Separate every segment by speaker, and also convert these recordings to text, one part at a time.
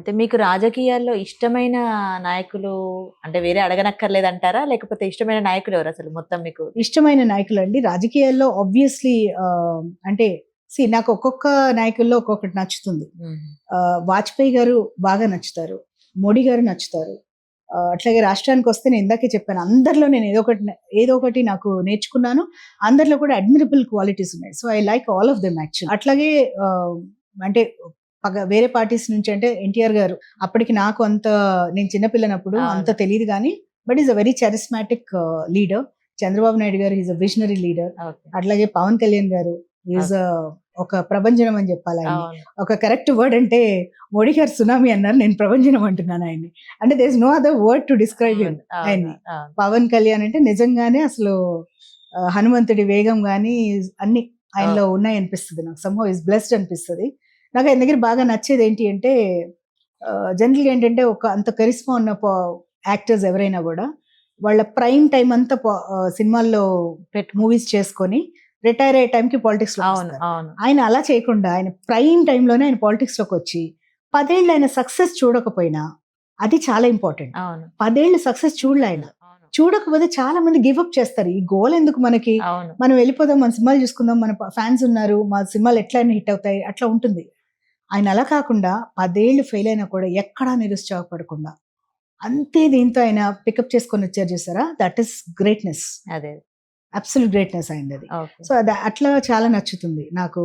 Speaker 1: అయితే మీకు రాజకీయాల్లో ఇష్టమైన నాయకులు అంటే వేరే అడగనక్కర్లేదంటారా? లేకపోతే ఇష్టమైన నాయకులు ఎవరు అసలు మొత్తం మీకు?
Speaker 2: ఇష్టమైన నాయకులండి రాజకీయాల్లో ఆబ్వియస్లీ అంటే నాకు ఒక్కొక్క నాయకుల్లో ఒక్కొక్కటి నచ్చుతుంది. వాజ్పేయి గారు బాగా నచ్చుతారు, మోడీ గారు నచ్చుతారు. అట్లాగే రాష్ట్రానికి వస్తే నేను ఇందాకే చెప్పాను, అందరిలో నేను ఏదో ఒకటి నాకు నేర్చుకున్నాను. అందరిలో కూడా అడ్మిరబుల్ క్వాలిటీస్ ఉన్నాయి. So I like all of them actual. అట్లాగే అంటే వేరే పార్టీస్ నుంచి అంటే ఎన్టీఆర్ గారు అప్పటికి నాకు అంత, నేను చిన్నపిల్లనప్పుడు అంత తెలియదు కానీ, but is a very charismatic leader. Chandrababu Naidu గారు ఈజ్ అ విజనరీ లీడర్. అట్లాగే పవన్ కళ్యాణ్ గారు ఈజ్ ఒక ప్రభంజనం అని చెప్పాలి ఆయన. ఒక కరెక్ట్ వర్డ్ అంటే మోడీ గారు సునామీ అన్నారు, నేను ప్రభంజనం అంటున్నాను ఆయన్ని. అంటే there is no other word to describe him ఆయన్ని. పవన్ కళ్యాణ్ అంటే నిజంగానే అసలు హనుమంతుడి వేగం కానీ అన్ని ఆయనలో ఉన్నాయి అనిపిస్తుంది నాకు. సమ్హౌ ఈజ్ బ్లెస్డ్ అనిపిస్తుంది నాకు. ఆయన దగ్గర బాగా నచ్చేది ఏంటి అంటే, జనరల్గా ఏంటంటే ఒక అంత కరిస్మా ఉన్న యాక్టర్స్ ఎవరైనా కూడా వాళ్ళ ప్రైమ్ టైం అంతా సినిమాల్లో మూవీస్ చేసుకొని రిటైర్ అయ్యే టైంకి పాలిటిక్స్ లో ఆయన అలా చేయకుండా ఆయన ప్రైమ్ టైంలోనే ఆయన పాలిటిక్స్ లోకి వచ్చి 10 ఏళ్ళు ఆయన సక్సెస్ చూడకపోయినా అది చాలా ఇంపార్టెంట్. 10 ఏళ్ళు సక్సెస్ చూడలే ఆయన. చూడకపోతే చాలా మంది గివ్అప్ చేస్తారు. ఈ గోల్ ఎందుకు మనకి, మనం వెళ్ళిపోదాం, మన సినిమాలు చూసుకుందాం, మన ఫ్యాన్స్ ఉన్నారు, మా సినిమాలు ఎట్లయినా హిట్ అవుతాయి, అట్లా ఉంటుంది. ఆయన అలా కాకుండా 10 ఏళ్ళు ఫెయిల్ అయినా కూడా ఎక్కడా నిరుత్సాహపడకుండా అంతే దీంతో ఆయన పికప్ చేసుకొని వచ్చారు చూసారా, దట్ ఈస్ గ్రేట్నెస్.
Speaker 1: అదే
Speaker 2: అబ్సల్యూట్ గ్రేట్నెస్ ఆయనది. సో అది అట్లా చాలా నచ్చుతుంది నాకు,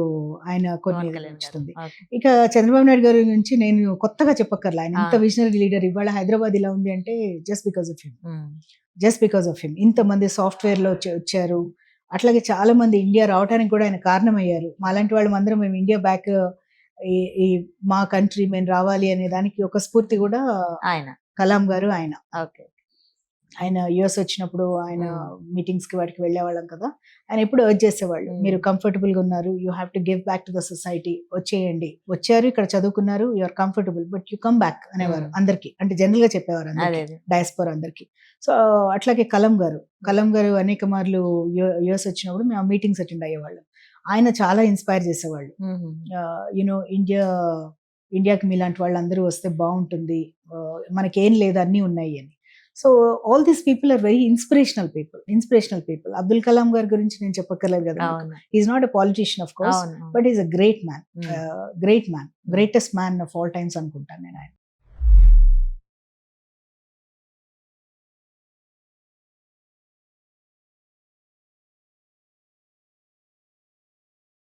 Speaker 2: ఆయన కొన్ని నచ్చుతుంది. ఇక చంద్రబాబు నాయుడు గారి గురించి నేను కొత్తగా చెప్పక్కర్లా, ఆయన ఇంత విజనరీ లీడర్. ఇవాళ హైదరాబాద్ ఇలా ఉంది అంటే just because of him, just because of him. ఇంతమంది సాఫ్ట్వేర్ లో వచ్చారు. అట్లాగే చాలా మంది ఇండియా రావడానికి కూడా ఆయన కారణమయ్యారు. మాలాంటి వాళ్ళం అందరం మేము ఇండియా బ్యాక్, ఈ మా కంట్రీ మేము రావాలి అనే దానికి ఒక స్ఫూర్తి కూడా
Speaker 1: ఆయన
Speaker 2: కలాం గారు. ఆయన యుఎస్ వచ్చినప్పుడు ఆయన మీటింగ్స్ కి వాటికి వెళ్ళేవాళ్ళం కదా, ఆయన ఎప్పుడు అర్జ్ చేసేవాళ్ళు, మీరు కంఫర్టబుల్ గా ఉన్నారు, you have to give back to the society, వచ్చేయండి, వచ్చారు ఇక్కడ చదువుకున్నారు, you are comfortable but you come back అనేవారు అందరికి. అంటే జనరల్ గా చెప్పేవారు అందరికి, డయాస్పోరా అందరికి. సో అట్లాగే కలాం గారు అనేక మార్లు యుఎస్ వచ్చినప్పుడు మేము మీటింగ్స్ అటెండ్ అయ్యేవాళ్ళం. ఆయన చాలా ఇన్స్పైర్ చేసేవాళ్ళు. యూనో ఇండియాకి మీలాంటి వాళ్ళు అందరూ వస్తే బాగుంటుంది, మనకేం లేదు అన్నీ ఉన్నాయి అని. So all these people are very inspirational people. Abdul Kalam గారి గురించి నేను చెప్పక్కర్లేదు కదా, is not a politician of course, but is a great man, greatest man of all times అనుకుంటాను నేను ఆయన.